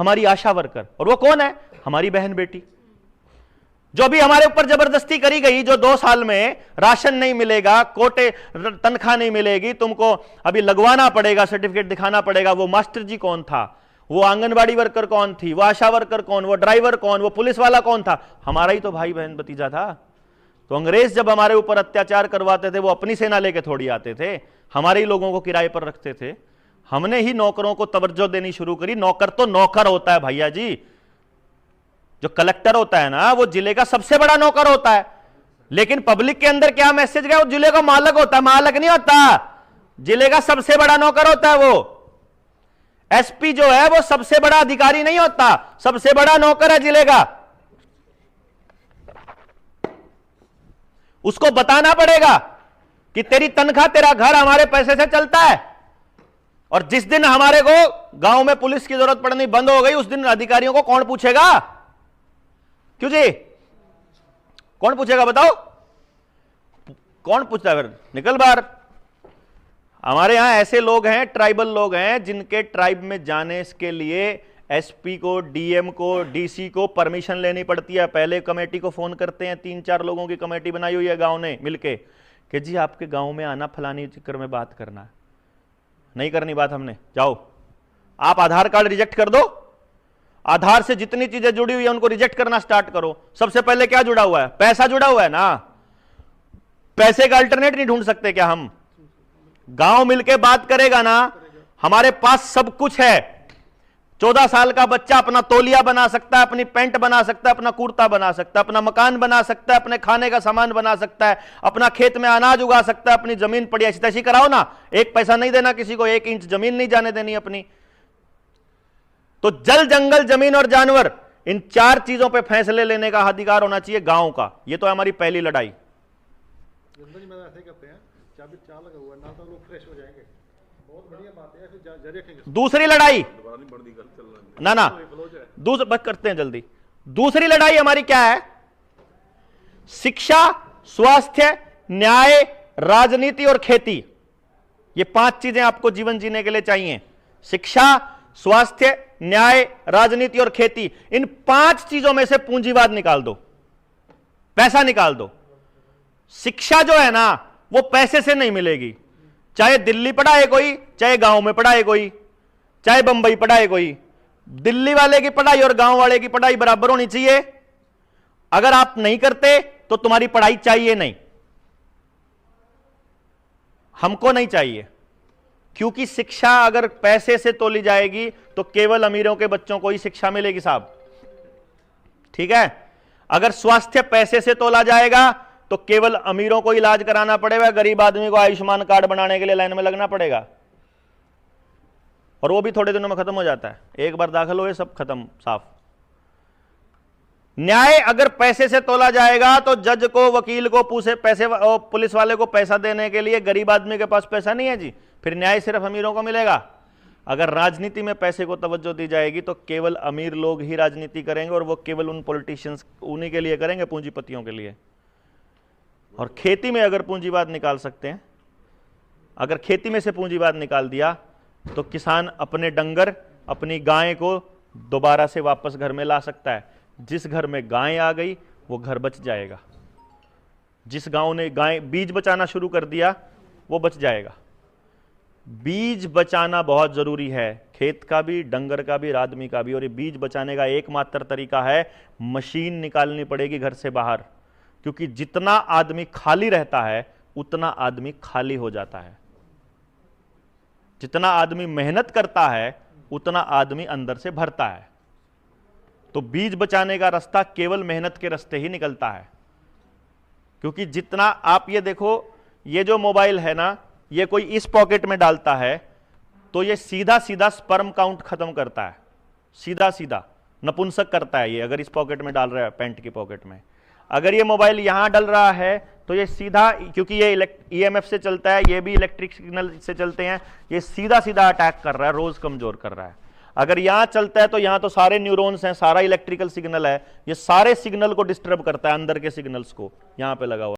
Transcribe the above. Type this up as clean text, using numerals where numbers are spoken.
हमारी आशा वर्कर, और वो कौन है? हमारी बहन बेटी, जो भी हमारे ऊपर जबरदस्ती करी गई, जो 2 साल में राशन नहीं मिलेगा, कोटे तनख्वाह नहीं मिलेगी, तुमको अभी लगवाना पड़ेगा, सर्टिफिकेट दिखाना पड़ेगा। वो मास्टर जी कौन था? वो आंगनबाड़ी वर्कर कौन थी? वो आशा वर्कर कौन? वो ड्राइवर कौन? वो पुलिस वाला कौन था? हमारा ही तो भाई बहन भतीजा था। तो अंग्रेज जब हमारे ऊपर अत्याचार करवाते थे, वो अपनी सेना लेके थोड़ी आते थे, हमारे ही लोगों को किराए पर रखते थे। हमने ही नौकरों को तवज्जो देनी शुरू करी। नौकर तो नौकर होता है भैया जी, जो कलेक्टर होता है ना, वो जिले का सबसे बड़ा नौकर होता है, लेकिन पब्लिक के अंदर क्या मैसेज गया? वो जिले का मालक होता है। मालक नहीं होता, जिले का सबसे बड़ा नौकर होता है। वो एसपी जो है वो सबसे बड़ा अधिकारी नहीं होता, सबसे बड़ा नौकर है जिले का। उसको बताना पड़ेगा कि तेरी तनख्वाह, तेरा घर हमारे पैसे से चलता है। और जिस दिन हमारे को गांव में पुलिस की जरूरत पड़नी बंद हो गई, उस दिन अधिकारियों को कौन पूछेगा? क्यों जी? कौन पूछेगा बताओ? कौन पूछता है? फिर निकल बाहर। हमारे यहां ऐसे लोग हैं, ट्राइबल लोग हैं, जिनके ट्राइब में जाने के लिए एसपी को, डीएम को, डीसी को परमिशन लेनी पड़ती है। पहले कमेटी को फोन करते हैं, 3-4 लोगों की कमेटी बनाई हुई है गांव ने मिलके, कि जी आपके गांव में आना, फलानी चक्कर में बात करना है। नहीं करनी बात हमने, जाओ आप आधार कार्ड रिजेक्ट कर दो। आधार से जितनी चीजें जुड़ी हुई है उनको रिजेक्ट करना स्टार्ट करो। सबसे पहले क्या जुड़ा हुआ है? पैसा जुड़ा हुआ है ना। पैसे का अल्टरनेट नहीं ढूंढ सकते क्या हम? गांव मिलके बात करेगा ना, हमारे पास सब कुछ है। 14 साल का बच्चा अपना तौलिया बना सकता है, अपनी पैंट बना सकता है, अपना कुर्ता बना सकता है, अपना मकान बना सकता है, अपने खाने का सामान बना सकता है, अपना खेत में अनाज उगा सकता है, अपनी जमीन पड़ी ऐसी तैसी कराओ ना। 1 पैसा नहीं देना किसी को, 1 इंच जमीन नहीं जाने देनी अपनी। तो जल, जंगल, जमीन और जानवर, इन 4 चीजों पे फैसले लेने का अधिकार होना चाहिए गांव का। ये तो हमारी पहली लड़ाई। दूसरी लड़ाई ना बस करते हैं जल्दी। दूसरी लड़ाई हमारी क्या है? शिक्षा, स्वास्थ्य, न्याय, राजनीति और खेती। ये 5 चीजें आपको जीवन जीने के लिए चाहिए। शिक्षा, स्वास्थ्य, न्याय, राजनीति और खेती। इन 5 चीजों में से पूंजीवाद निकाल दो, पैसा निकाल दो। शिक्षा जो है ना, वो पैसे से नहीं मिलेगी। चाहे दिल्ली पढ़ाए कोई, चाहे गांव में पढ़ाए कोई, चाहे बंबई पढ़ाए कोई, दिल्ली वाले की पढ़ाई और गांव वाले की पढ़ाई बराबर होनी चाहिए। अगर आप नहीं करते तो तुम्हारी पढ़ाई चाहिए नहीं, हमको नहीं चाहिए। क्योंकि शिक्षा अगर पैसे से तोली जाएगी तो केवल अमीरों के बच्चों को ही शिक्षा मिलेगी साहब, ठीक है। अगर स्वास्थ्य पैसे से तोला जाएगा तो केवल अमीरों को इलाज कराना पड़ेगा, गरीब आदमी को आयुष्मान कार्ड बनाने के लिए लाइन में लगना पड़ेगा, और वो भी थोड़े दिनों में खत्म हो जाता है। एक बार दाखिल हुए सब खत्म, साफ। न्याय अगर पैसे से तोला जाएगा तो जज को, वकील को, पैसे, पुलिस वाले को पैसा देने के लिए गरीब आदमी के पास पैसा नहीं है जी, फिर न्याय सिर्फ अमीरों को मिलेगा। अगर राजनीति में पैसे को तवज्जो दी जाएगी तो केवल अमीर लोग ही राजनीति करेंगे, और वो केवल उन पॉलिटिशियंस, उन्हीं के लिए करेंगे, पूंजीपतियों के लिए। और खेती में अगर पूंजीवाद निकाल सकते हैं, अगर खेती में से पूंजीवाद निकाल दिया तो किसान अपने डंगर, अपनी गाय को दोबारा से वापस घर में ला सकता है। जिस घर में गाय आ गई वो घर बच जाएगा। जिस गांव ने गाय बीज बचाना शुरू कर दिया वो बच जाएगा। बीज बचाना बहुत जरूरी है, खेत का भी, डंगर का भी, आदमी का भी। और ये बीज बचाने का एकमात्र तरीका है, मशीन निकालनी पड़ेगी घर से बाहर, क्योंकि जितना आदमी खाली रहता है उतना आदमी खाली हो जाता है। जितना आदमी मेहनत करता है उतना आदमी अंदर से भरता है। तो बीज बचाने का रास्ता केवल मेहनत के रास्ते ही निकलता है। क्योंकि जितना आप ये देखो, ये जो मोबाइल है ना, ये कोई इस पॉकेट में डालता है तो ये सीधा सीधा स्पर्म काउंट खत्म करता है, सीधा सीधा नपुंसक करता है ये, अगर इस पॉकेट में डाल रहा है, पैंट की पॉकेट में। अगर ये मोबाइल यहां डल रहा है तो ये सीधा, क्योंकि ये ईएमएफ से चलता है, ये भी इलेक्ट्रिक सिग्नल से चलते हैं, ये सीधा सीधा अटैक कर रहा है, रोज कमजोर कर रहा है। अगर यहां चलता है तो यहां तो सारे न्यूरॉन्स हैं, सारा इलेक्ट्रिकल सिग्नल है, ये सारे सिग्नल को डिस्टर्ब करता है, अंदर के सिग्नल्स को, यहां पे लगा हुआ।